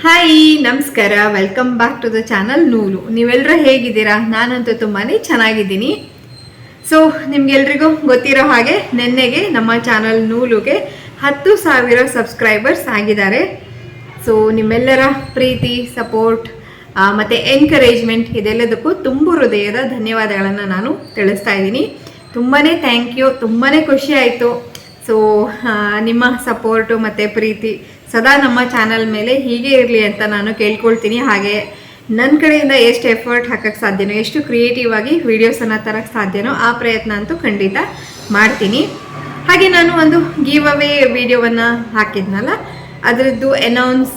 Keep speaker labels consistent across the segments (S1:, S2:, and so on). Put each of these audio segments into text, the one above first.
S1: Hi ನಮಸ್ಕಾರ, welcome back to the channel Noolu. ನೀವೆಲ್ಲರೂ ಹೇಗಿದ್ದೀರಾ? ನಾನಂತೂ ತುಂಬಾ ಚೆನ್ನಾಗಿದ್ದೀನಿ. ಸೊ ನಿಮ್ಗೆಲ್ರಿಗೂ ಗೊತ್ತಿರೋ ಹಾಗೆ ನೆನ್ನೆಗೆ ನಮ್ಮ ಚಾನಲ್ ನೂಲುಗೆ 10,000 ಸಬ್ಸ್ಕ್ರೈಬರ್ಸ್ ಆಗಿದ್ದಾರೆ. ಸೊ ನಿಮ್ಮೆಲ್ಲರ ಪ್ರೀತಿ, ಸಪೋರ್ಟ್ ಮತ್ತು ಎನ್ಕರೇಜ್ಮೆಂಟ್ ಇದೆಲ್ಲದಕ್ಕೂ ತುಂಬ ಹೃದಯದ ಧನ್ಯವಾದಗಳನ್ನು ನಾನು ತಿಳಿಸ್ತಾ ಇದ್ದೀನಿ. ತುಂಬಾ ಥ್ಯಾಂಕ್ ಯು, ತುಂಬಾ ಖುಷಿ ಆಯಿತು. ಸೊ ನಿಮ್ಮ ಸಪೋರ್ಟು ಮತ್ತು ಪ್ರೀತಿ ಸದಾ ನಮ್ಮ ಚಾನಲ್ ಮೇಲೆ ಹೀಗೆ ಇರಲಿ ಅಂತ ನಾನು ಕೇಳ್ಕೊಳ್ತೀನಿ. ಹಾಗೆ ನನ್ನ ಕಡೆಯಿಂದ ಎಷ್ಟು ಎಫರ್ಟ್ ಹಾಕೋಕ್ಕೆ ಸಾಧ್ಯನೋ, ಎಷ್ಟು ಕ್ರಿಯೇಟಿವ್ ಆಗಿ ವೀಡಿಯೋಸನ್ನು ತರೋಕ್ಕೆ ಸಾಧ್ಯನೋ ಆ ಪ್ರಯತ್ನ ಅಂತೂ ಖಂಡಿತ ಮಾಡ್ತೀನಿ. ಹಾಗೆ ನಾನು ಒಂದು ಗಿವ್ ಅವೇ ವಿಡಿಯೋವನ್ನು ಹಾಕಿದ್ನಲ್ಲ, ಅದರದ್ದು ಅನೌನ್ಸ್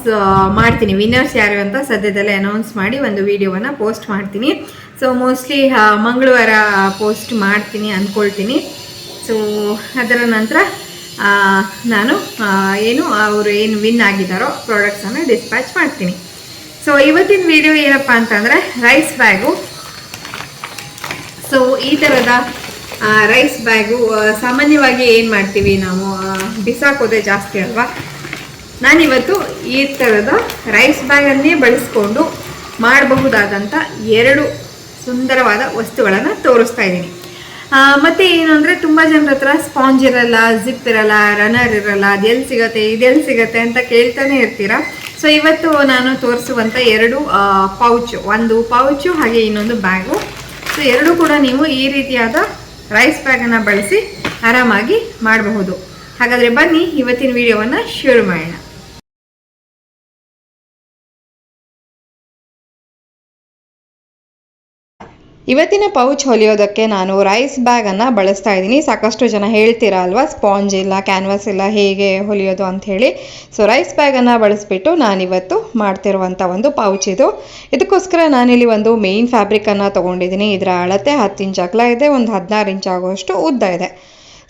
S1: ಮಾಡ್ತೀನಿ. ವಿನ್ನರ್ಸ್ ಯಾರು ಅಂತ ಸದ್ಯದಲ್ಲೇ ಅನೌನ್ಸ್ ಮಾಡಿ ಒಂದು ವಿಡಿಯೋವನ್ನು ಪೋಸ್ಟ್ ಮಾಡ್ತೀನಿ. ಸೊ ಮೋಸ್ಟ್ಲಿ ಮಂಗಳವಾರ ಪೋಸ್ಟ್ ಮಾಡ್ತೀನಿ ಅಂದ್ಕೊಳ್ತೀನಿ. ಸೊ ಅದರ ನಂತರ ನಾನು ಅವರು ಏನು ವಿನ್ ಆಗಿದ್ದಾರೋ ಪ್ರಾಡಕ್ಟ್ಸನ್ನು ಡಿಸ್ಪ್ಯಾಚ್ ಮಾಡ್ತೀನಿ. ಸೊ ಇವತ್ತಿನ ವಿಡಿಯೋ ಏನಪ್ಪ ಅಂತಂದರೆ ರೈಸ್ ಬ್ಯಾಗು. ಸೊ ಈ ಥರದ ರೈಸ್ ಬ್ಯಾಗು ಸಾಮಾನ್ಯವಾಗಿ ಏನು ಮಾಡ್ತೀವಿ ನಾವು, ಬಿಸಾಕೋದೇ ಜಾಸ್ತಿ ಅಲ್ವಾ. ನಾನಿವತ್ತು ಈ ಥರದ ರೈಸ್ ಬ್ಯಾಗನ್ನೇ ಬಳಸ್ಕೊಂಡು ಮಾಡಬಹುದಾದಂಥ 2 ಸುಂದರವಾದ ವಸ್ತುಗಳನ್ನು ತೋರಿಸ್ತಾ ಇದ್ದೀನಿ. ಮತ್ತು ಏನು ಅಂದರೆ ತುಂಬ ಜನರ ಹತ್ರ ಸ್ಪಾಂಜ್ ಇರಲ್ಲ, ಜಿಪ್ ಇರಲ್ಲ, ರನ್ನರ್ ಇರಲ್ಲ, ಅದೆಲ್ಲಿ ಸಿಗುತ್ತೆ ಇದೆಲ್ಲಿ ಸಿಗುತ್ತೆ ಅಂತ ಕೇಳ್ತಾನೆ ಇರ್ತೀರಾ. ಸೊ ಇವತ್ತು ನಾನು ತೋರಿಸುವಂಥ 2 ಪೌಚು, ಒಂದು ಪೌಚು ಹಾಗೆ ಇನ್ನೊಂದು ಬ್ಯಾಗು. ಸೊ 2 ಕೂಡ ನೀವು ಈ ರೀತಿಯಾದ ರೈಸ್ ಬ್ಯಾಗನ್ನು ಬಳಸಿ ಆರಾಮಾಗಿ ಮಾಡಬಹುದು. ಹಾಗಾದರೆ ಬನ್ನಿ ಇವತ್ತಿನ ವಿಡಿಯೋವನ್ನು ಶುರು ಮಾಡೋಣ. ಇವತ್ತಿನ ಪೌಚ್ ಹೊಲಿಯೋದಕ್ಕೆ ನಾನು ರೈಸ್ ಬ್ಯಾಗನ್ನು ಬಳಸ್ತಾ ಇದ್ದೀನಿ. ಸಾಕಷ್ಟು ಜನ ಹೇಳ್ತೀರಾ ಅಲ್ವಾ, ಸ್ಪಾಂಜ್ ಇಲ್ಲ, ಕ್ಯಾನ್ವಾಸ್ ಇಲ್ಲ, ಹೇಗೆ ಹೊಲಿಯೋದು ಅಂಥೇಳಿ. ಸೊ ರೈಸ್ ಬ್ಯಾಗನ್ನು ಬಳಸಿಬಿಟ್ಟು ನಾನಿವತ್ತು ಮಾಡ್ತಿರುವಂಥ ಒಂದು ಪೌಚ್ ಇದು. ಇದಕ್ಕೋಸ್ಕರ ನಾನಿಲ್ಲಿ ಒಂದು ಮೇಯ್ನ್ ಫ್ಯಾಬ್ರಿಕನ್ನು ತೊಗೊಂಡಿದ್ದೀನಿ. ಇದರ ಅಳತೆ 10 ಇಂಚ್ ಅಗಲ ಇದೆ, ಒಂದು 16 ಇಂಚ್ ಆಗುವಷ್ಟು ಉದ್ದ ಇದೆ.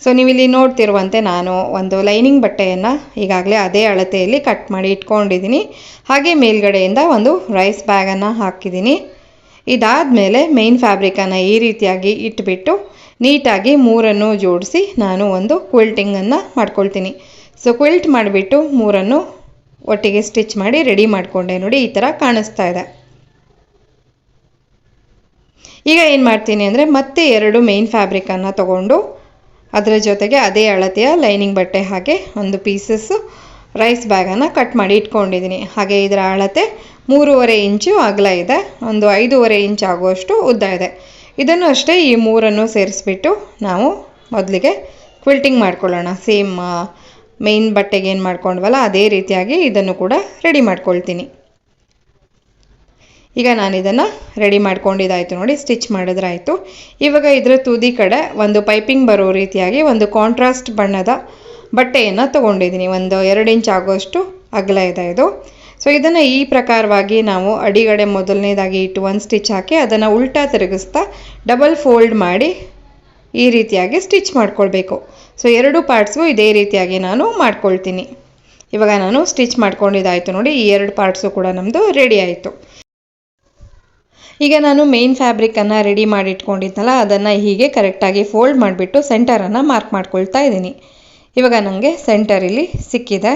S1: ಸೊ ನೀವಿಲ್ಲಿ ನೋಡ್ತಿರುವಂತೆ ನಾನು ಒಂದು ಲೈನಿಂಗ್ ಬಟ್ಟೆಯನ್ನು ಈಗಾಗಲೇ ಅದೇ ಅಳತೆಯಲ್ಲಿ ಕಟ್ ಮಾಡಿ ಇಟ್ಕೊಂಡಿದ್ದೀನಿ. ಹಾಗೆ ಮೇಲ್ಗಡೆಯಿಂದ ಒಂದು ರೈಸ್ ಬ್ಯಾಗನ್ನು ಹಾಕಿದ್ದೀನಿ. ಇದಾದಮೇಲೆ ಮೇನ್ ಫ್ಯಾಬ್ರಿಕನ್ನು ಈ ರೀತಿಯಾಗಿ ಇಟ್ಬಿಟ್ಟು ನೀಟಾಗಿ 3 ಜೋಡಿಸಿ ನಾನು ಒಂದು ಕ್ವಿಲ್ಟಿಂಗನ್ನು ಮಾಡ್ಕೊಳ್ತೀನಿ. ಸೊ ಕ್ವಿಲ್ಟ್ ಮಾಡಿಬಿಟ್ಟು 3 ಒಟ್ಟಿಗೆ ಸ್ಟಿಚ್ ಮಾಡಿ ರೆಡಿ ಮಾಡಿಕೊಂಡೆ. ನೋಡಿ, ಈ ಥರ ಕಾಣಿಸ್ತಾ ಇದೆ. ಈಗ ಏನು ಮಾಡ್ತೀನಿ ಅಂದರೆ ಮತ್ತೆ 2 ಮೇನ್ ಫ್ಯಾಬ್ರಿಕನ್ನು ತೊಗೊಂಡು ಅದರ ಜೊತೆಗೆ ಅದೇ ಅಳತೆಯ ಲೈನಿಂಗ್ ಬಟ್ಟೆ ಹಾಗೆ ಒಂದು ಪೀಸಸ್ಸು ರೈಸ್ ಬ್ಯಾಗನ್ನು ಕಟ್ ಮಾಡಿ ಇಟ್ಕೊಂಡಿದ್ದೀನಿ. ಹಾಗೆ ಇದರ ಅಳತೆ 3.5 ಇಂಚು ಅಗಲ ಇದೆ, ಒಂದು 5.5 ಇಂಚ್ ಆಗುವಷ್ಟು ಉದ್ದ ಇದೆ. ಇದನ್ನು ಅಷ್ಟೇ ಈ 3 ಸೇರಿಸ್ಬಿಟ್ಟು ನಾವು ಮೊದಲಿಗೆ ಕ್ವಿಲ್ಟಿಂಗ್ ಮಾಡ್ಕೊಳ್ಳೋಣ. ಸೇಮ್ ಮೇನ್ ಬಟ್ಟೆಗೆ ಏನು ಮಾಡ್ಕೊಂಡ್ವಲ್ಲ ಅದೇ ರೀತಿಯಾಗಿ ಇದನ್ನು ಕೂಡ ರೆಡಿ ಮಾಡ್ಕೊಳ್ತೀನಿ. ಈಗ ನಾನು ಇದನ್ನು ರೆಡಿ ಮಾಡ್ಕೊಂಡಿದ್ದಾಯಿತು. ನೋಡಿ, ಸ್ಟಿಚ್ ಮಾಡಿದ್ರಾಯಿತು. ಇವಾಗ ಇದರ ತುದಿ ಕಡೆ ಒಂದು ಪೈಪಿಂಗ್ ಬರೋ ರೀತಿಯಾಗಿ ಒಂದು ಕಾಂಟ್ರಾಸ್ಟ್ ಬಣ್ಣದ ಬಟ್ಟೆಯನ್ನು ತೊಗೊಂಡಿದ್ದೀನಿ. ಒಂದು 2 ಇಂಚ್ ಆಗುವಷ್ಟು ಅಗಲ ಇದೆ ಇದು. ಸೊ ಇದನ್ನು ಈ ಪ್ರಕಾರವಾಗಿ ನಾವು ಅಡಿಗಡೆ ಮೊದಲನೇದಾಗಿ ಇಟ್ಟು ಒಂದು ಸ್ಟಿಚ್ ಹಾಕಿ ಅದನ್ನು ಉಲ್ಟಾ ತಿರುಗಿಸ್ತಾ ಡಬಲ್ ಫೋಲ್ಡ್ ಮಾಡಿ ಈ ರೀತಿಯಾಗಿ ಸ್ಟಿಚ್ ಮಾಡ್ಕೊಳ್ಬೇಕು. ಸೊ 2 ಪಾರ್ಟ್ಸ್ಗೂ ಇದೇ ರೀತಿಯಾಗಿ ನಾನು ಮಾಡ್ಕೊಳ್ತೀನಿ. ಇವಾಗ ನಾನು ಸ್ಟಿಚ್ ಮಾಡ್ಕೊಂಡಿದ್ದಾಯಿತು. ನೋಡಿ, ಈ 2 ಪಾರ್ಟ್ಸು ಕೂಡ ನಮ್ಮದು ರೆಡಿ ಆಯಿತು. ಈಗ ನಾನು ಮೇನ್ ಫ್ಯಾಬ್ರಿಕನ್ನು ರೆಡಿ ಮಾಡಿ ಇಟ್ಕೊಂಡಿದ್ನಲ್ಲ, ಅದನ್ನು ಹೀಗೆ ಕರೆಕ್ಟಾಗಿ ಫೋಲ್ಡ್ ಮಾಡಿಬಿಟ್ಟು ಸೆಂಟರನ್ನು ಮಾರ್ಕ್ ಮಾಡ್ಕೊಳ್ತಾ ಇದ್ದೀನಿ. ಇವಾಗ ನನಗೆ ಸೆಂಟರ್ ಇಲ್ಲಿ ಸಿಕ್ಕಿದೆ.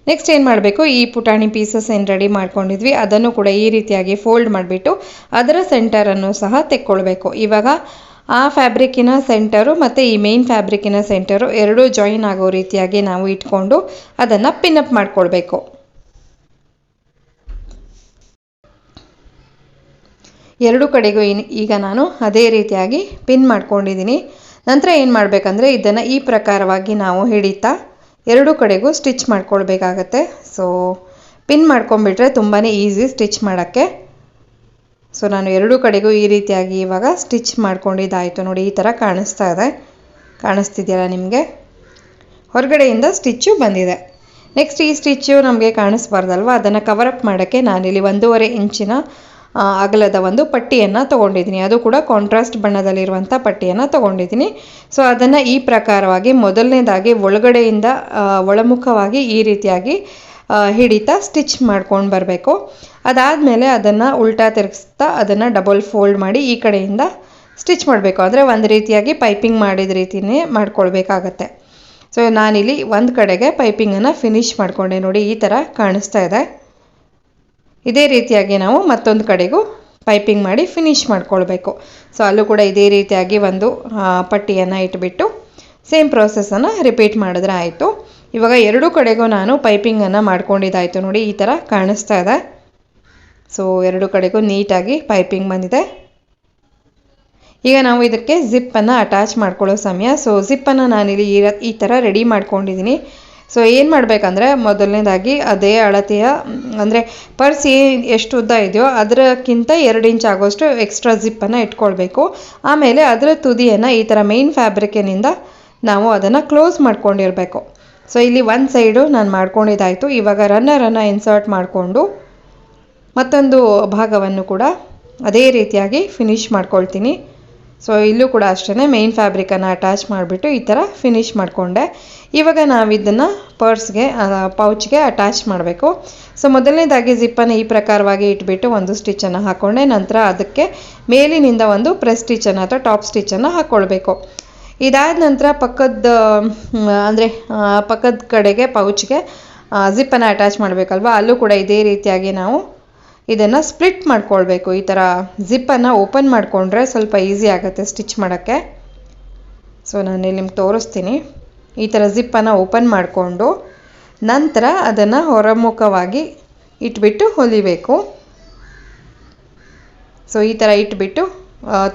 S1: ನೆಕ್ಸ್ಟ್ ಏನು ಮಾಡಬೇಕು, ಈ ಪುಟಾಣಿ ಪೀಸಸ್ ಏನು ರೆಡಿ ಮಾಡ್ಕೊಂಡಿದ್ವಿ ಅದನ್ನು ಕೂಡ ಈ ರೀತಿಯಾಗಿ ಫೋಲ್ಡ್ ಮಾಡಿಬಿಟ್ಟು ಅದರ ಸೆಂಟರನ್ನು ಸಹ ತೆಕ್ಕೊಳ್ಬೇಕು. ಇವಾಗ ಆ ಫ್ಯಾಬ್ರಿಕ್ಕಿನ ಸೆಂಟರು ಮತ್ತು ಈ ಮೇನ್ ಫ್ಯಾಬ್ರಿಕ್ಕಿನ ಸೆಂಟರು 2 ಜಾಯಿನ್ ಆಗೋ ರೀತಿಯಾಗಿ ನಾವು ಇಟ್ಕೊಂಡು ಅದನ್ನು ಪಿನ್ ಅಪ್ ಮಾಡ್ಕೊಳ್ಬೇಕು. ಎರಡು ಕಡೆಗೂ ಈಗ ನಾನು ಅದೇ ರೀತಿಯಾಗಿ ಪಿನ್ ಮಾಡ್ಕೊಂಡಿದ್ದೀನಿ. ನಂತರ ಏನು ಮಾಡಬೇಕಂದ್ರೆ ಇದನ್ನು ಈ ಪ್ರಕಾರವಾಗಿ ನಾವು ಹಿಡಿತಾ 2 ಕಡೆಗೂ ಸ್ಟಿಚ್ ಮಾಡ್ಕೊಳ್ಬೇಕಾಗತ್ತೆ. ಸೊ ಪಿನ್ ಮಾಡ್ಕೊಂಡ್ಬಿಟ್ರೆ ತುಂಬಾ ಈಸಿ ಸ್ಟಿಚ್ ಮಾಡೋಕ್ಕೆ. ಸೊ ನಾನು 2 ಕಡೆಗೂ ಈ ರೀತಿಯಾಗಿ ಇವಾಗ ಸ್ಟಿಚ್ ಮಾಡ್ಕೊಂಡಿದ್ದಾಯಿತು. ನೋಡಿ, ಈ ಥರ ಕಾಣಿಸ್ತಿದೆಯಲ್ಲ ನಿಮಗೆ, ಹೊರಗಡೆಯಿಂದ ಸ್ಟಿಚ್ಚು ಬಂದಿದೆ. ನೆಕ್ಸ್ಟ್ ಈ ಸ್ಟಿಚ್ಚು ನಮಗೆ ಕಾಣಿಸ್ಬಾರ್ದಲ್ವ, ಅದನ್ನು ಕವರಪ್ ಮಾಡೋಕ್ಕೆ ನಾನಿಲ್ಲಿ 1.5 ಇಂಚಿನ ಅಗಲದ ಒಂದು ಪಟ್ಟಿಯನ್ನು ತೊಗೊಂಡಿದ್ದೀನಿ. ಅದು ಕೂಡ ಕಾಂಟ್ರಾಸ್ಟ್ ಬಣ್ಣದಲ್ಲಿರುವಂಥ ಪಟ್ಟಿಯನ್ನು ತೊಗೊಂಡಿದ್ದೀನಿ. ಸೊ ಅದನ್ನು ಈ ಪ್ರಕಾರವಾಗಿ ಮೊದಲನೇದಾಗಿ ಒಳಗಡೆಯಿಂದ ಒಳಮುಖವಾಗಿ ಈ ರೀತಿಯಾಗಿ ಹಿಡಿತಾ ಸ್ಟಿಚ್ ಮಾಡ್ಕೊಂಡು ಬರಬೇಕು. ಅದಾದಮೇಲೆ ಅದನ್ನು ಉಲ್ಟಾ ತಿರುಗಿಸ್ತಾ ಅದನ್ನು ಡಬಲ್ ಫೋಲ್ಡ್ ಮಾಡಿ ಈ ಕಡೆಯಿಂದ ಸ್ಟಿಚ್ ಮಾಡಬೇಕು. ಅಂದರೆ ಒಂದು ರೀತಿಯಾಗಿ ಪೈಪಿಂಗ್ ಮಾಡಿದ ರೀತಿಯೇ ಮಾಡ್ಕೊಳ್ಬೇಕಾಗತ್ತೆ.
S2: ಸೊ ನಾನಿಲ್ಲಿ ಒಂದು ಕಡೆಗೆ ಪೈಪಿಂಗನ್ನು ಫಿನಿಶ್ ಮಾಡಿಕೊಂಡೆ ನೋಡಿ, ಈ ಥರ ಕಾಣಿಸ್ತಾ ಇದೆ. ಇದೇ ರೀತಿಯಾಗಿ ನಾವು ಮತ್ತೊಂದು ಕಡೆಗೂ ಪೈಪಿಂಗ್ ಮಾಡಿ ಫಿನಿಶ್ ಮಾಡ್ಕೊಳ್ಬೇಕು. ಸೊ ಅಲ್ಲೂ ಕೂಡ ಇದೇ ರೀತಿಯಾಗಿ ಒಂದು ಪಟ್ಟಿಯನ್ನು ಇಟ್ಬಿಟ್ಟು ಸೇಮ್ ಪ್ರೋಸೆಸ್ಸನ್ನು ರಿಪೀಟ್ ಮಾಡಿದ್ರೆ ಆಯಿತು. ಇವಾಗ ಎರಡೂ ಕಡೆಗೂ ನಾನು ಪೈಪಿಂಗನ್ನು ಮಾಡ್ಕೊಂಡಿದ್ದಾಯಿತು ನೋಡಿ, ಈ ಥರ ಕಾಣಿಸ್ತಾ ಇದೆ. ಸೊ ಎರಡೂ ಕಡೆಗೂ ನೀಟಾಗಿ ಪೈಪಿಂಗ್ ಬಂದಿದೆ. ಈಗ ನಾವು ಇದಕ್ಕೆ ಜಿಪ್ಪನ್ನು ಅಟ್ಯಾಚ್ ಮಾಡ್ಕೊಳ್ಳೋ ಸಮಯ. ಸೊ ಜಿಪ್ಪನ್ನು ನಾನಿಲ್ಲಿ ಈ ಥರ ರೆಡಿ ಮಾಡ್ಕೊಂಡಿದ್ದೀನಿ. ಸೊ ಏನು ಮಾಡಬೇಕಂದ್ರೆ ಮೊದಲನೇದಾಗಿ ಅದೇ ಅಳತೆಯ ಅಂದರೆ ಪರ್ಸ್ ಎಷ್ಟು ಉದ್ದ ಇದೆಯೋ ಅದಕ್ಕಿಂತ 2 ಇಂಚ್ ಆಗೋಷ್ಟು ಎಕ್ಸ್ಟ್ರಾ ಜಿಪ್ಪನ್ನು ಇಟ್ಕೊಳ್ಬೇಕು. ಆಮೇಲೆ ಅದರ ತುದಿಯನ್ನು ಈ ಥರ ಮೇನ್ ಫ್ಯಾಬ್ರಿಕ್ಕಿನಿಂದ ನಾವು ಅದನ್ನು ಕ್ಲೋಸ್ ಮಾಡ್ಕೊಂಡಿರಬೇಕು. ಸೊ ಇಲ್ಲಿ ಒಂದು ಸೈಡು ನಾನು ಮಾಡ್ಕೊಂಡಿದ್ದಾಯಿತು. ಇವಾಗ ರನ್ನರನ್ನು ಇನ್ಸರ್ಟ್ ಮಾಡಿಕೊಂಡು ಮತ್ತೊಂದು ಭಾಗವನ್ನು ಕೂಡ ಅದೇ ರೀತಿಯಾಗಿ ಫಿನಿಶ್ ಮಾಡ್ಕೊಳ್ತೀನಿ. ಸೊ ಇಲ್ಲೂ ಕೂಡ ಅಷ್ಟೇ ಮೇನ್ ಫ್ಯಾಬ್ರಿಕನ್ನು ಅಟ್ಯಾಚ್ ಮಾಡಿಬಿಟ್ಟು ಈ ಥರ ಫಿನಿಶ್ ಮಾಡಿಕೊಂಡೆ. ಇವಾಗ ನಾವು ಇದನ್ನು ಪರ್ಸ್ಗೆ ಪೌಚ್ಗೆ ಅಟ್ಯಾಚ್ ಮಾಡಬೇಕು. ಸೊ ಮೊದಲನೇದಾಗಿ ಜಿಪ್ಪನ್ನು ಈ ಪ್ರಕಾರವಾಗಿ ಇಟ್ಬಿಟ್ಟು ಒಂದು ಸ್ಟಿಚ್ಚನ್ನು ಹಾಕ್ಕೊಂಡೆ. ನಂತರ ಅದಕ್ಕೆ ಮೇಲಿನಿಂದ ಒಂದು ಪ್ರೆಸ್ ಸ್ಟಿಚ್ಚನ್ನು ಅಥವಾ ಟಾಪ್ ಸ್ಟಿಚ್ಚನ್ನು ಹಾಕ್ಕೊಳ್ಬೇಕು. ಇದಾದ ನಂತರ ಪಕ್ಕದ ಕಡೆಗೆ ಪೌಚ್ಗೆ ಜಿಪ್ಪನ್ನು ಅಟ್ಯಾಚ್ ಮಾಡಬೇಕಲ್ವ, ಅಲ್ಲೂ ಕೂಡ ಇದೇ ರೀತಿಯಾಗಿ ನಾವು ಇದನ್ನು ಸ್ಪ್ಲಿಟ್ ಮಾಡ್ಕೊಳ್ಬೇಕು. ಈ ಥರ ಜಿಪ್ಪನ್ನು ಓಪನ್ ಮಾಡಿಕೊಂಡ್ರೆ ಸ್ವಲ್ಪ ಈಸಿ ಆಗುತ್ತೆ ಸ್ಟಿಚ್ ಮಾಡೋಕ್ಕೆ. ಸೊ ನಾನಿಲ್ಲಿ ನಿಮ್ಗೆ ತೋರಿಸ್ತೀನಿ. ಈ ಥರ ಜಿಪ್ಪನ್ನು ಓಪನ್ ಮಾಡಿಕೊಂಡು ನಂತರ ಅದನ್ನು ಹೊರಮುಖವಾಗಿ ಇಟ್ಬಿಟ್ಟು ಹೊಲಿಬೇಕು. ಸೊ ಈ ಥರ ಇಟ್ಬಿಟ್ಟು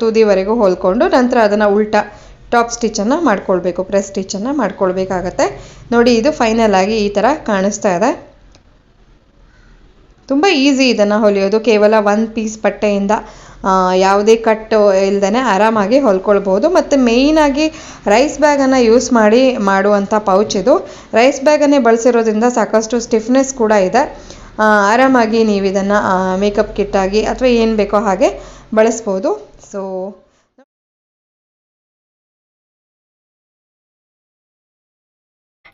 S2: ತುದಿವರೆಗೂ ಹೊಲ್ಕೊಂಡು ನಂತರ ಅದನ್ನು ಉಲ್ಟಾ ಟಾಪ್ ಸ್ಟಿಚ್ಚನ್ನು ಮಾಡ್ಕೊಳ್ಬೇಕು, ಪ್ರೆಸ್ ಸ್ಟಿಚ್ಚನ್ನು ಮಾಡ್ಕೊಳ್ಬೇಕಾಗತ್ತೆ. ನೋಡಿ ಇದು ಫೈನಲ್ ಆಗಿ ಈ ಥರ ಕಾಣಿಸ್ತಾ ಇದೆ. ತುಂಬ ಈಸಿ ಇದನ್ನು ಹೊಲಿಯೋದು. ಕೇವಲ ಒಂದು ಪೀಸ್ ಬಟ್ಟೆಯಿಂದ ಯಾವುದೇ ಕಟ್ಟು ಇಲ್ದೇ ಆರಾಮಾಗಿ ಹೊಲ್ಕೊಳ್ಬೋದು. ಮತ್ತು ಮೇಯ್ನಾಗಿ ರೈಸ್ ಬ್ಯಾಗನ್ನು ಯೂಸ್ ಮಾಡಿ ಮಾಡುವಂಥ ಪೌಚ್ ಇದು. ರೈಸ್ ಬ್ಯಾಗನ್ನೇ ಬಳಸಿರೋದ್ರಿಂದ ಸಾಕಷ್ಟು ಸ್ಟಿಫ್ನೆಸ್ ಕೂಡ ಇದೆ. ಆರಾಮಾಗಿ ನೀವು ಇದನ್ನು ಮೇಕಪ್ ಕಿಟ್ಟಾಗಿ ಅಥವಾ ಏನು ಬೇಕೋ ಹಾಗೆ ಬಳಸ್ಬೋದು. ಸೊ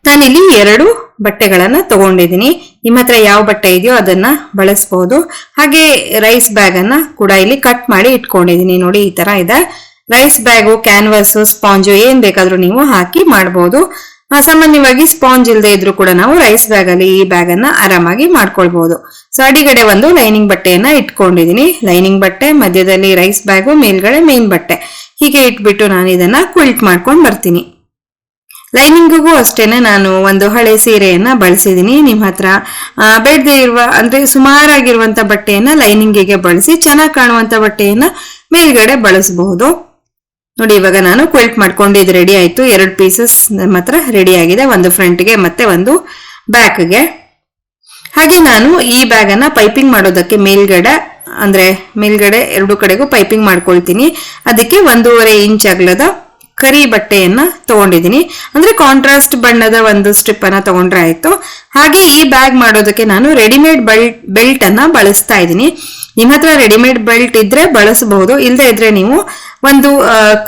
S1: ನಾನಿಲ್ಲಿ 2 ಬಟ್ಟೆಗಳನ್ನು ತಗೊಂಡಿದ್ದೀನಿ. ನಿಮ್ಮ ಹತ್ರ ಯಾವ ಬಟ್ಟೆ ಇದೆಯೋ ಅದನ್ನ ಬಳಸಬಹುದು. ಹಾಗೆ ರೈಸ್ ಬ್ಯಾಗ್ ಅನ್ನ ಕೂಡ ಇಲ್ಲಿ ಕಟ್ ಮಾಡಿ ಇಟ್ಕೊಂಡಿದ್ದೀನಿ. ನೋಡಿ ಈ ತರ ಇದೆ. ರೈಸ್ ಬ್ಯಾಗು, ಕ್ಯಾನ್ವಾಸ್, ಸ್ಪಾಂಜು ಏನ್ ಬೇಕಾದ್ರೂ ನೀವು ಹಾಕಿ ಮಾಡಬಹುದು. ಸಾಮಾನ್ಯವಾಗಿ ಸ್ಪಾಂಜ್ ಇಲ್ಲದೆ ಇದ್ರೂ ಕೂಡ ನಾವು ರೈಸ್ ಬ್ಯಾಗ್ ಅಲ್ಲಿ ಈ ಬ್ಯಾಗ್ ಅನ್ನ ಆರಾಮಾಗಿ ಮಾಡ್ಕೊಳ್ಬಹುದು. ಸೊ ಅಡಿಗಡೆ ಒಂದು ಲೈನಿಂಗ್ ಬಟ್ಟೆಯನ್ನ ಇಟ್ಕೊಂಡಿದ್ದೀನಿ. ಲೈನಿಂಗ್ ಬಟ್ಟೆ, ಮಧ್ಯದಲ್ಲಿ ರೈಸ್ ಬ್ಯಾಗು, ಮೇಲ್ಗಡೆ ಮೇನ್ ಬಟ್ಟೆ, ಹೀಗೆ ಇಟ್ಬಿಟ್ಟು ನಾನು ಇದನ್ನ ಕ್ವಿಲ್ಟ್ ಮಾಡ್ಕೊಂಡು ಬರ್ತೀನಿ. ಲೈನಿಂಗಿಗೂ ಅಷ್ಟೇನೆ ನಾನು ಒಂದು ಹಳೆ ಸೀರೆಯನ್ನ ಬಳಸಿದ್ದೀನಿ. ನಿಮ್ಮ ಹತ್ರ ಬೇಡದೇ ಇರುವ ಅಂದ್ರೆ ಸುಮಾರಾಗಿರುವಂತ ಬಟ್ಟೆಯನ್ನ ಲೈನಿಂಗಿಗೆ ಬಳಸಿ ಚೆನ್ನಾಗಿ ಕಾಣುವಂತ ಬಟ್ಟೆಯನ್ನ ಮೇಲ್ಗಡೆ ಬಳಸಬಹುದು. ನೋಡಿ ಇವಾಗ ನಾನು ಕ್ವಿಲ್ಟ್ ಮಾಡ್ಕೊಂಡು ಇದು ರೆಡಿ ಆಯ್ತು. 2 ಪೀಸಸ್ ನಮ್ಮ ಹತ್ರ ರೆಡಿ ಆಗಿದೆ, ಒಂದು ಫ್ರಂಟ್ಗೆ ಮತ್ತೆ ಒಂದು ಬ್ಯಾಕ್ಗೆ. ಹಾಗೆ ನಾನು ಈ ಬ್ಯಾಗ್ ಅನ್ನ ಪೈಪಿಂಗ್ ಮಾಡೋದಕ್ಕೆ ಮೇಲ್ಗಡೆ 2 ಕಡೆಗೂ ಪೈಪಿಂಗ್ ಮಾಡ್ಕೊಳ್ತೀನಿ. ಅದಕ್ಕೆ 1.5 ಇಂಚ್ ಅಗಲದ ಕರಿ ಬಟ್ಟೆಯನ್ನ ತಗೊಂಡಿದ್ದೀನಿ. ಅಂದ್ರೆ ಕಾಂಟ್ರಾಸ್ಟ್ ಬಣ್ಣದ ಒಂದು ಸ್ಟ್ರಿಪ್ ಅನ್ನ ತಗೊಂಡ್ರೆ ಆಯ್ತು. ಹಾಗೆ ಈ ಬ್ಯಾಗ್ ಮಾಡೋದಕ್ಕೆ ನಾನು ರೆಡಿಮೇಡ್ ಬೆಲ್ಟ್ ಅನ್ನ ಬಳಸ್ತಾ ಇದ್ದೀನಿ. ನಿಮ್ಮ ಹತ್ರ ರೆಡಿಮೇಡ್ ಬೆಲ್ಟ್ ಇದ್ರೆ ಬಳಸಬಹುದು, ಇಲ್ಲದೆ ಇದ್ರೆ ನೀವು ಒಂದು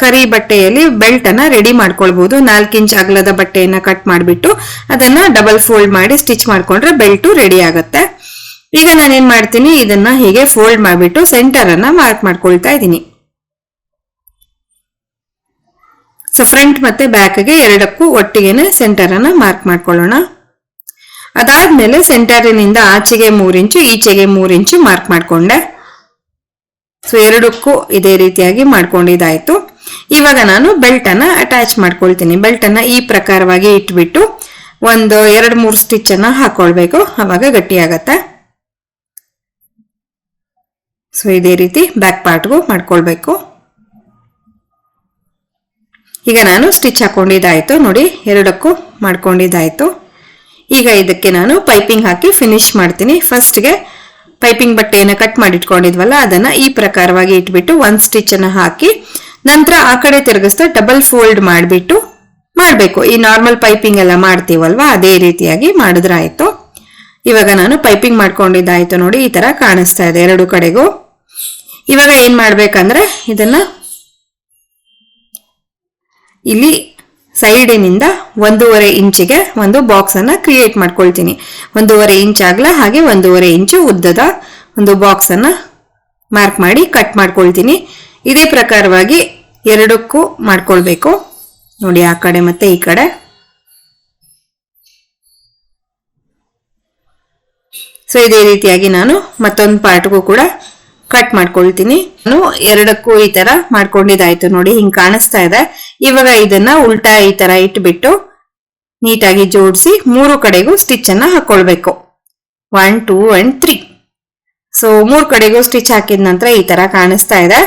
S1: ಕರಿ ಬಟ್ಟೆಯಲ್ಲಿ ಬೆಲ್ಟ್ ಅನ್ನ ರೆಡಿ ಮಾಡ್ಕೊಳ್ಬಹುದು. 4 ಇಂಚ್ ಅಗಲದ ಬಟ್ಟೆಯನ್ನ ಕಟ್ ಮಾಡಿಬಿಟ್ಟು ಅದನ್ನ ಡಬಲ್ ಫೋಲ್ಡ್ ಮಾಡಿ ಸ್ಟಿಚ್ ಮಾಡ್ಕೊಂಡ್ರೆ ಬೆಲ್ಟು ರೆಡಿ ಆಗುತ್ತೆ. ಈಗ ನಾನೇನ್ ಮಾಡ್ತೀನಿ, ಇದನ್ನ ಹೀಗೆ ಫೋಲ್ಡ್ ಮಾಡಿಬಿಟ್ಟು ಸೆಂಟರ್ ಅನ್ನ ಮಾರ್ಕ್ ಮಾಡ್ಕೊಳ್ತಾ ಇದ್ದೀನಿ. ಸೊ ಫ್ರಂಟ್ ಮತ್ತೆ ಬ್ಯಾಕ್ಗೆ 2ಕ್ಕೂ ಒಟ್ಟಿಗೆನೆ ಸೆಂಟರ್ ಅನ್ನ ಮಾರ್ಕ್ ಮಾಡ್ಕೊಳ್ಳೋಣ. ಅದಾದ್ಮೇಲೆ ಸೆಂಟರಿನಿಂದ ಆಚೆಗೆ 3 ಇಂಚು, ಈಚೆಗೆ 3 ಇಂಚು ಮಾರ್ಕ್ ಮಾಡ್ಕೊಂಡೆ. ಸೊ 2ಕ್ಕೂ ಇದೇ ರೀತಿಯಾಗಿ ಮಾಡ್ಕೊಂಡಿದ್ದಾಯ್ತು. ಇವಾಗ ನಾನು ಬೆಲ್ಟ್ ಅನ್ನ ಅಟ್ಯಾಚ್ ಮಾಡ್ಕೊಳ್ತೀನಿ. ಬೆಲ್ಟ್ ಅನ್ನ ಈ ಪ್ರಕಾರವಾಗಿ ಇಟ್ಬಿಟ್ಟು ಒಂದು 2-3 ಸ್ಟಿಚ್ ಅನ್ನ ಹಾಕೊಳ್ಬೇಕು, ಅವಾಗ ಗಟ್ಟಿ ಆಗತ್ತೆ. ಸೊ ಇದೇ ರೀತಿ ಬ್ಯಾಕ್ ಪಾರ್ಟ್ಗೂ ಮಾಡ್ಕೊಳ್ಬೇಕು. ಈಗ ನಾನು ಸ್ಟಿಚ್ ಹಾಕೊಂಡಿದ್ದಾಯ್ತು. ನೋಡಿ 2ಕ್ಕೂ ಮಾಡ್ಕೊಂಡಿದ್ದಾಯ್ತು. ಈಗ ಇದಕ್ಕೆ ನಾನು ಪೈಪಿಂಗ್ ಹಾಕಿ ಫಿನಿಶ್ ಮಾಡ್ತೀನಿ. ಫಸ್ಟ್ಗೆ ಪೈಪಿಂಗ್ ಬಟ್ಟೆಯನ್ನು ಕಟ್ ಮಾಡಿಟ್ಕೊಂಡಿದ್ವಲ್ಲ ಅದನ್ನ ಈ ಪ್ರಕಾರವಾಗಿ ಇಟ್ಬಿಟ್ಟು 1 ಸ್ಟಿಚ್ ಅನ್ನ ಹಾಕಿ ನಂತರ ಆ ಕಡೆ ತಿರುಗಿಸ್ತಾ ಡಬಲ್ ಫೋಲ್ಡ್ ಮಾಡಿಬಿಟ್ಟು ಮಾಡಬೇಕು. ಈ ನಾರ್ಮಲ್ ಪೈಪಿಂಗ್ ಎಲ್ಲ ಮಾಡ್ತೀವಲ್ವಾ ಅದೇ ರೀತಿಯಾಗಿ ಮಾಡಿದ್ರೆ ಆಯ್ತು. ಇವಾಗ ನಾನು ಪೈಪಿಂಗ್ ಮಾಡ್ಕೊಂಡಿದ್ದಾಯ್ತು. ನೋಡಿ ಈ ತರ ಕಾಣಿಸ್ತಾ ಇದೆ 2 ಕಡೆಗೂ. ಇವಾಗ ಏನ್ ಮಾಡ್ಬೇಕಂದ್ರೆ ಇದನ್ನ ಇಲ್ಲಿ ಸೈಡಿನಿಂದ 1.5 ಇಂಚಿಗೆ ಒಂದು ಬಾಕ್ಸ್ ಅನ್ನ ಕ್ರಿಯೇಟ್ ಮಾಡ್ಕೊಳ್ತೀನಿ. 1.5 ಇಂಚ್ ಅಗಲ ಹಾಗೆ 1.5 ಇಂಚು ಉದ್ದದ ಒಂದು ಬಾಕ್ಸ್ ಅನ್ನ ಮಾರ್ಕ್ ಮಾಡಿ ಕಟ್ ಮಾಡ್ಕೊಳ್ತೀನಿ. ಇದೇ ಪ್ರಕಾರವಾಗಿ 2ಕ್ಕೂ ಮಾಡ್ಕೊಳ್ಬೇಕು. ನೋಡಿ ಆ ಕಡೆ ಮತ್ತೆ ಈ ಕಡೆ.
S2: ಸೊ ಇದೇ ರೀತಿಯಾಗಿ ನಾನು ಮತ್ತೊಂದು ಪಾರ್ಟ್ಗೂ ಕೂಡ ಕಟ್ ಮಾಡ್ಕೊಳ್ತೀನಿ. ನಾನು ಎರಡಕ್ಕೂ ಈ ತರ ಮಾಡ್ಕೊಂಡಿದ್ದಾಯ್ತು ನೋಡಿ, ಹಿಂಗ್ ಕಾಣಿಸ್ತಾ ಇದೆ. ಇವಾಗ ಇದನ್ನ ಉಲ್ಟಾ ಈ ತರ ಇಟ್ಬಿಟ್ಟು ನೀಟಾಗಿ ಜೋಡಿಸಿ 3 ಕಡೆಗೂ ಸ್ಟಿಚ್ ಅನ್ನ ಹಾಕೊಳ್ಬೇಕು. 1 2 and 3. ಸೊ 3 ಕಡೆಗೂ ಸ್ಟಿಚ್ ಹಾಕಿದ ನಂತರ ಈ ತರ ಕಾಣಿಸ್ತಾ ಇದೆ.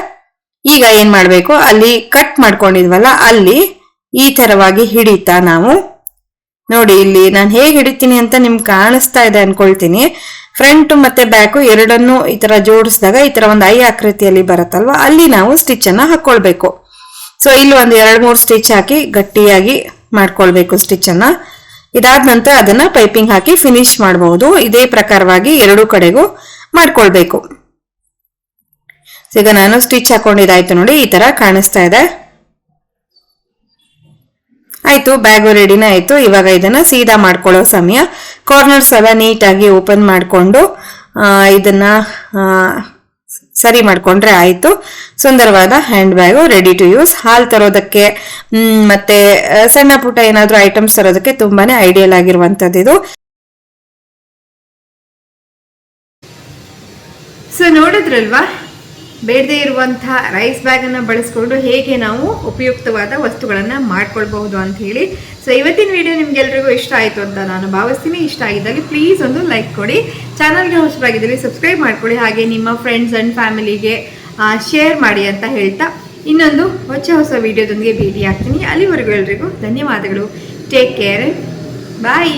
S2: ಈಗ ಏನ್ ಮಾಡ್ಬೇಕು, ಅಲ್ಲಿ ಕಟ್ ಮಾಡ್ಕೊಂಡಿದ್ವಲ್ಲ ಅಲ್ಲಿ ಈ ತರವಾಗಿ ಹಿಡಿತಾ ನಾವು ನೋಡಿ, ಇಲ್ಲಿ ನಾನು ಹೇಗೆ ಹಿಡಿತೀನಿ ಅಂತ ನಿಮ್ಗೆ ಕಾಣಿಸ್ತಾ ಇದೆ ಅನ್ಕೊಳ್ತೀನಿ. ಫ್ರಂಟ್ ಮತ್ತೆ ಬ್ಯಾಕ್ ಎರಡನ್ನು ಈ ತರ ಜೋಡಿಸಿದಾಗ ಈ ತರ ಒಂದು ಐ ಆಕೃತಿಯಲ್ಲಿ ಬರುತ್ತಲ್ವಾ, ಅಲ್ಲಿ ನಾವು ಸ್ಟಿಚ್ ಅನ್ನ ಹಾಕೊಳ್ಬೇಕು. ಸೊ ಇಲ್ಲಿ ಒಂದು 2-3 ಸ್ಟಿಚ್ ಹಾಕಿ ಗಟ್ಟಿಯಾಗಿ ಮಾಡ್ಕೊಳ್ಬೇಕು ಸ್ಟಿಚ್ ಅನ್ನ. ಇದಾದ ನಂತರ ಅದನ್ನ ಪೈಪಿಂಗ್ ಹಾಕಿ ಫಿನಿಶ್ ಮಾಡಬಹುದು. ಇದೇ ಪ್ರಕಾರವಾಗಿ 2 ಕಡೆಗೂ ಮಾಡ್ಕೊಳ್ಬೇಕು. ಈಗ ನಾನು ಸ್ಟಿಚ್ ಹಾಕೊಂಡಿದ್ದಾಯ್ತು ನೋಡಿ, ಈ ತರ ಕಾಣಿಸ್ತಾ ಇದೆ. ಆಯ್ತು, ಬ್ಯಾಗು ರೆಡಿನ ಆಯ್ತು. ಇವಾಗ ಇದನ್ನ ಸೀದಾ ಮಾಡ್ಕೊಳ್ಳೋ ಸಮಯ. ಕಾರ್ನರ್ಸ್ ಎಲ್ಲ ನೀಟಾಗಿ ಓಪನ್ ಮಾಡಿಕೊಂಡು ಇದನ್ನ ಸರಿ ಮಾಡ್ಕೊಂಡ್ರೆ ಆಯ್ತು. ಸುಂದರವಾದ handbag ready to use. ಹಾಲು ತರೋದಕ್ಕೆ ಮತ್ತೆ ಸಣ್ಣ ಪುಟ್ಟ ಏನಾದ್ರೂ ಐಟಮ್ಸ್ ತರೋದಕ್ಕೆ ತುಂಬಾನೇ ಐಡಿಯಲ್ ಆಗಿರುವಂತದ್ದು ಇದು.
S1: ಸೊ ನೋಡಿದ್ರಲ್ವಾ, ಬೇಡದೇ ಇರುವಂತಹ ರೈಸ್ ಬ್ಯಾಗ್ ಅನ್ನ ಬಳಸ್ಕೊಂಡು ಹೇಗೆ ನಾವು ಉಪಯುಕ್ತವಾದ ವಸ್ತುಗಳನ್ನ ಮಾಡ್ಕೊಳ್ಬಹುದು ಅಂತ ಹೇಳಿ. ಸೊ ಇವತ್ತಿನ ವಿಡಿಯೋ ನಿಮ್ಗೆಲ್ರಿಗೂ ಇಷ್ಟ ಆಯ್ತು ಅಂತ ನಾನು ಭಾವಿಸ್ತೀನಿ. ಇಷ್ಟ ಆಗಿದ್ದಲ್ಲಿ ಪ್ಲೀಸ್ ಒಂದು ಲೈಕ್ ಕೊಡಿ, ಚಾನಲ್ಗೆ ಹೊಸಬರಾಗಿದ್ದಲ್ಲಿ ಸಬ್ಸ್ಕ್ರೈಬ್ ಮಾಡ್ಕೊಳ್ಳಿ, ಹಾಗೆ ನಿಮ್ಮ ಫ್ರೆಂಡ್ಸ್ ಅಂಡ್ ಫ್ಯಾಮಿಲಿಗೆ ಶೇರ್ ಮಾಡಿ ಅಂತ ಹೇಳ್ತಾ ಇನ್ನೊಂದು ಹೊಸ ವಿಡಿಯೋದೊಂದಿಗೆ ಭೇಟಿ ಆಗ್ತೀನಿ. ಅಲ್ಲಿವರೆಗೂ ಎಲ್ರಿಗೂ ಧನ್ಯವಾದಗಳು. ಟೇಕ್ ಕೇರ್, ಬಾಯ್.